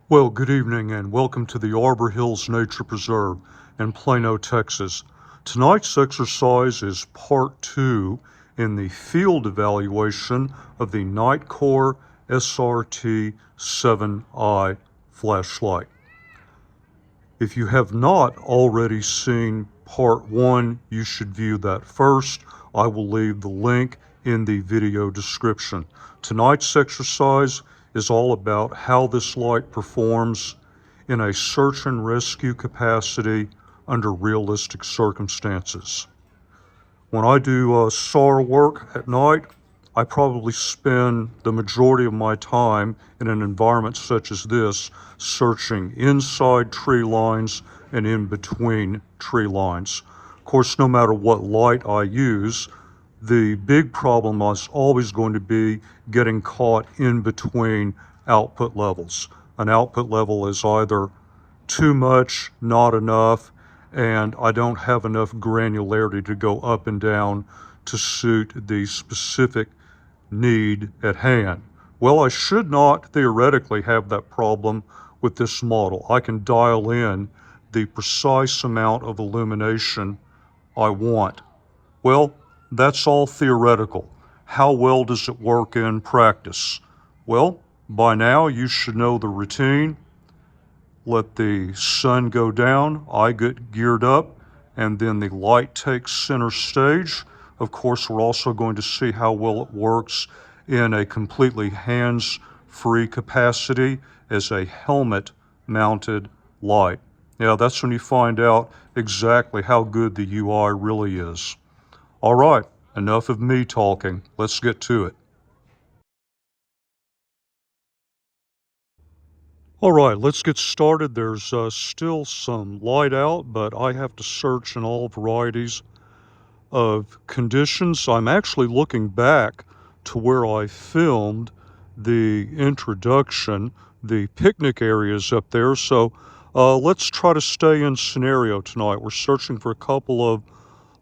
Well, good evening and welcome to the Arbor Hills Nature Preserve in Plano, Texas. Tonight's exercise is part 2 in the field evaluation of the NITECORE SRT7i flashlight. If you have not already seen part 1, you should view that first. I will leave the link in the video description. Tonight's exercise is all about how this light performs in a search and rescue capacity under realistic circumstances. When I do SAR work at night, I probably spend the majority of my time in an environment such as this, searching inside tree lines and in between tree lines. Of course, no matter what light I use, the big problem is always going to be getting caught in between output levels. An output level is either too much, not enough, and I don't have enough granularity to go up and down to suit the specific need at hand. Well, I should not theoretically have that problem with this model. I can dial in the precise amount of illumination I want. Well, that's all theoretical. How well does it work in practice? Well, by now you should know the routine. Let the sun go down, I get geared up, and then the light takes center stage. Of course, we're also going to see how well it works in a completely hands-free capacity as a helmet-mounted light. Yeah, that's when you find out exactly how good the UI really is. All right, enough of me talking. Let's get to it. All right, let's get started. There's still some light out, but I have to search in all varieties of conditions. I'm actually looking back to where I filmed the introduction. The picnic area is up there, so let's try to stay in scenario tonight. We're searching for a couple of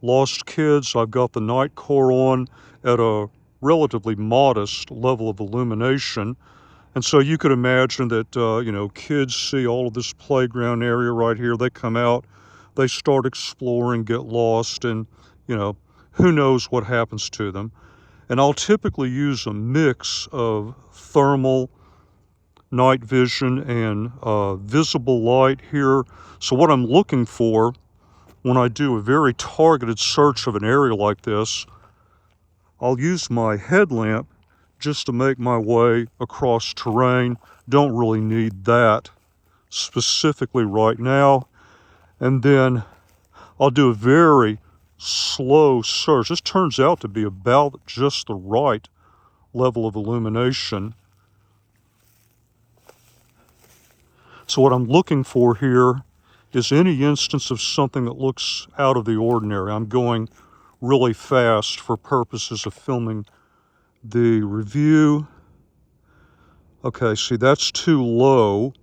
lost kids. I've got the NITECORE on at a relatively modest level of illumination. And so you could imagine that, kids see all of this playground area right here. They come out, they start exploring, get lost, and, who knows what happens to them. And I'll typically use a mix of thermal, night vision, and visible light here. So what I'm looking for when I do a very targeted search of an area like this, I'll use my headlamp just to make my way across terrain. Don't really need that specifically right now. And then I'll do a very slow search. This turns out to be about just the right level of illumination. So what I'm looking for here is any instance of something that looks out of the ordinary. I'm going really fast for purposes of filming the review. Okay, see, that's too low,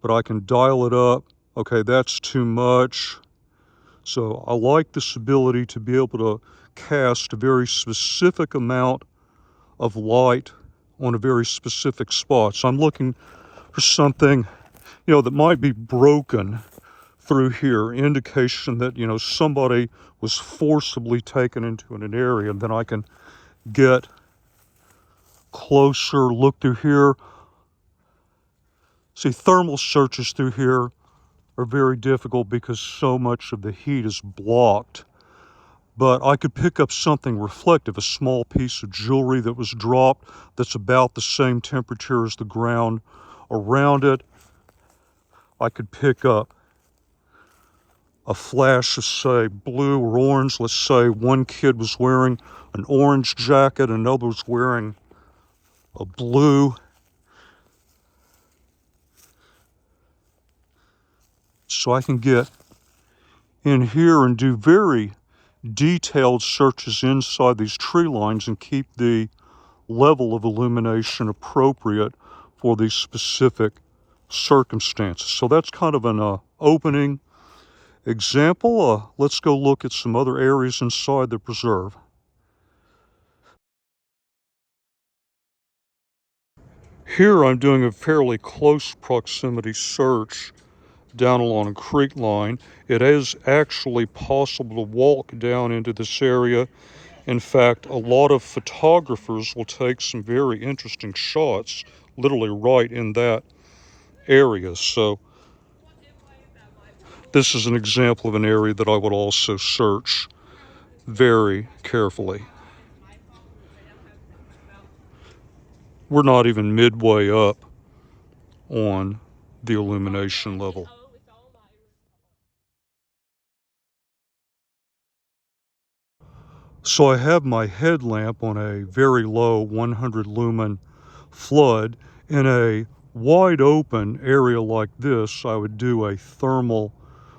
but I can dial it up. Okay, that's too much. So I like this ability to be able to cast a very specific amount of light on a very specific spot. So I'm looking for something, that might be broken through here, indication that, somebody was forcibly taken into an area, and then I can get closer, look through here. See, thermal searches through here are very difficult because so much of the heat is blocked. But I could pick up something reflective, a small piece of jewelry that was dropped that's about the same temperature as the ground around it. I could pick up a flash of, say, blue or orange. Let's say one kid was wearing an orange jacket, another was wearing a blue. So I can get in here and do very detailed searches inside these tree lines and keep the level of illumination appropriate for these specific circumstances. So that's kind of an opening example. Let's go look at some other areas inside the preserve. Here I'm doing a fairly close proximity search down along a creek line. It is actually possible to walk down into this area. In fact, a lot of photographers will take some very interesting shots literally right in that area. So this is an example of an area that I would also search very carefully. We're not even midway up on the illumination level. So I have my headlamp on a very low 100 lumen flood. In a wide open area like this, I would do a thermal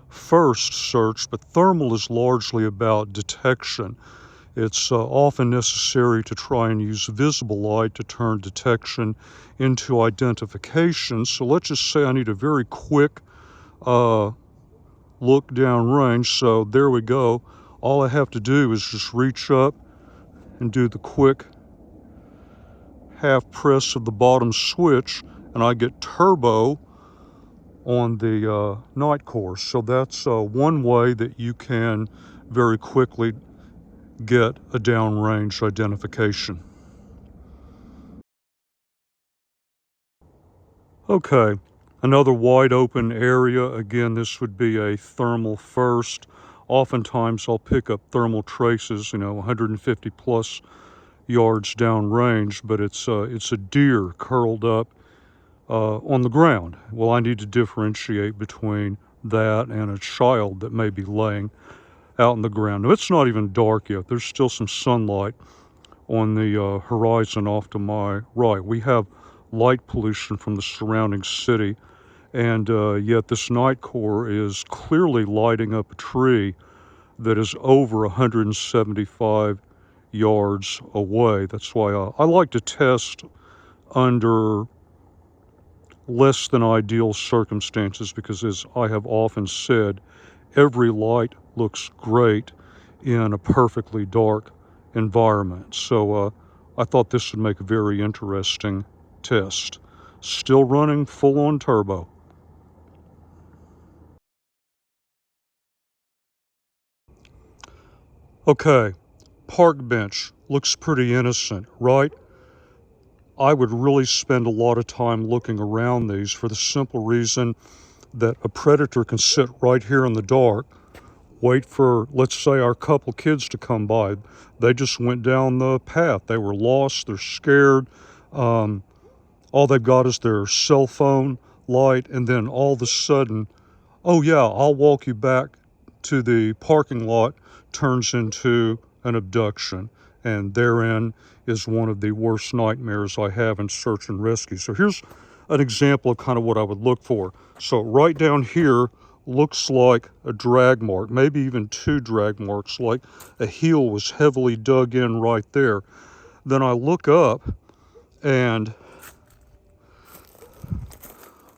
first search, but thermal is largely about detection. It's often necessary to try and use visible light to turn detection into identification. So let's just say I need a very quick look downrange. So there we go. All I have to do is just reach up and do the quick half press of the bottom switch, and I get turbo on the NITECORE. So that's one way that you can very quickly get a downrange identification. Okay, another wide open area. Again, this would be a thermal first. Oftentimes I'll pick up thermal traces, 150 plus yards downrange, but it's a deer curled up on the ground. Well, I need to differentiate between that and a child that may be laying out in the ground. Now, it's not even dark yet. There's still some sunlight on the horizon off to my right. We have light pollution from the surrounding city, and yet this NITECORE is clearly lighting up a tree that is over 175 yards away. That's why I like to test under less than ideal circumstances, because as I have often said, every light looks great in a perfectly dark environment. So I thought this would make a very interesting test. Still running full on turbo. Okay, park bench looks pretty innocent, right? I would really spend a lot of time looking around these for the simple reason that a predator can sit right here in the dark, wait for, let's say, our couple kids to come by. They just went down the path. They were lost. They're scared. All they've got is their cell phone light, and then all of a sudden, oh yeah, I'll walk you back to the parking lot, turns into an abduction. And therein is one of the worst nightmares I have in search and rescue. So here's an example of kind of what I would look for. So right down here looks like a drag mark, maybe even two drag marks, like a heel was heavily dug in right there. Then I look up, and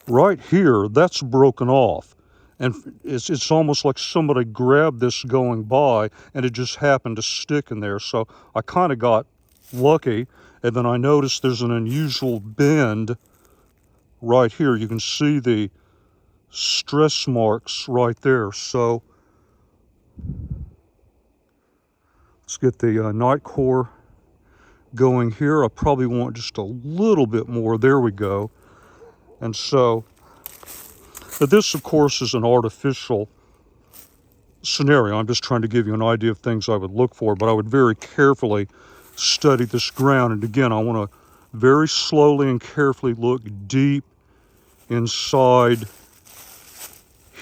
right here, that's broken off. And it's almost like somebody grabbed this going by, and it just happened to stick in there. So I kind of got lucky. And then I noticed there's an unusual bend right here. You can see the stress marks right there. So let's get the NITECORE going here. I probably want just a little bit more. There we go. And so this, of course, is an artificial scenario. I'm just trying to give you an idea of things I would look for, but I would very carefully study this ground. And again, I want to very slowly and carefully look deep inside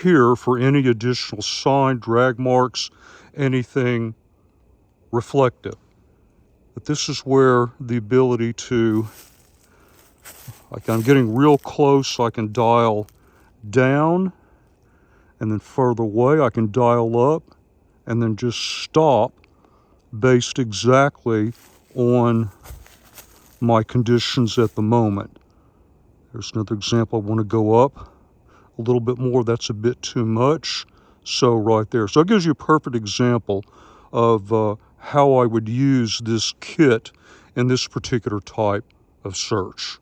here for any additional sign, drag marks, anything reflective. But this is where the ability to, like, I'm getting real close, so I can dial down, and then further away I can dial up, and then just stop based exactly on my conditions at the moment. There's another example. I want to go up a little bit more. That's a bit too much. So right there. So it gives you a perfect example of how I would use this kit in this particular type of search.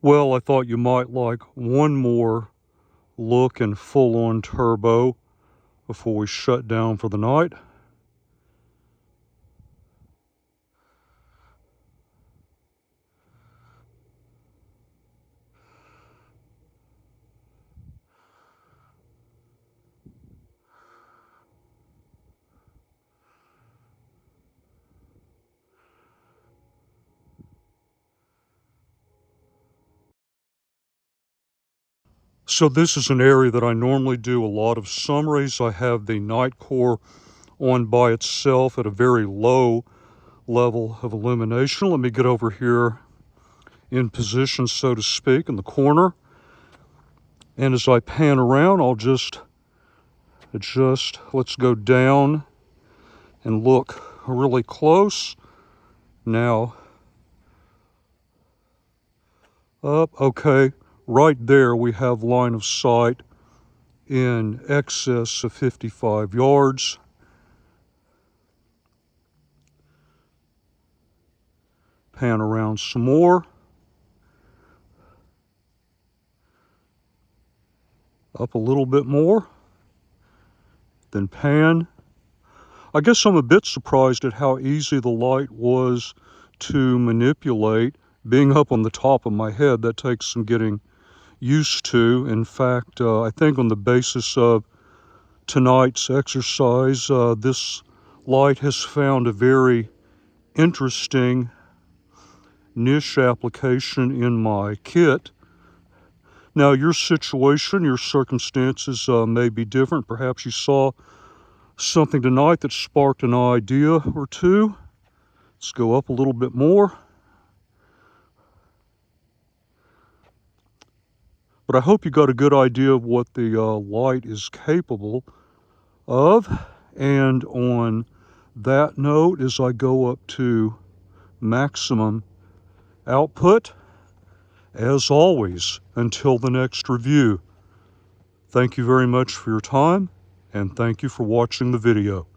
Well, I thought you might like one more look in full-on turbo before we shut down for the night. So this is an area that I normally do a lot of summaries. I have the NITECORE on by itself at a very low level of illumination. Let me get over here in position, so to speak, in the corner. And as I pan around, I'll just adjust. Let's go down and look really close. Now, up, okay. Right there we have line of sight in excess of 55 yards. Pan around some more. Up a little bit more. Then pan. I guess I'm a bit surprised at how easy the light was to manipulate. Being up on the top of my head, that takes some getting used to. In fact, I think on the basis of tonight's exercise, this light has found a very interesting niche application in my kit. Now, your situation, your circumstances may be different. Perhaps you saw something tonight that sparked an idea or two. Let's go up a little bit more. But I hope you got a good idea of what the light is capable of. And on that note, as I go up to maximum output, as always, until the next review, thank you very much for your time, and thank you for watching the video.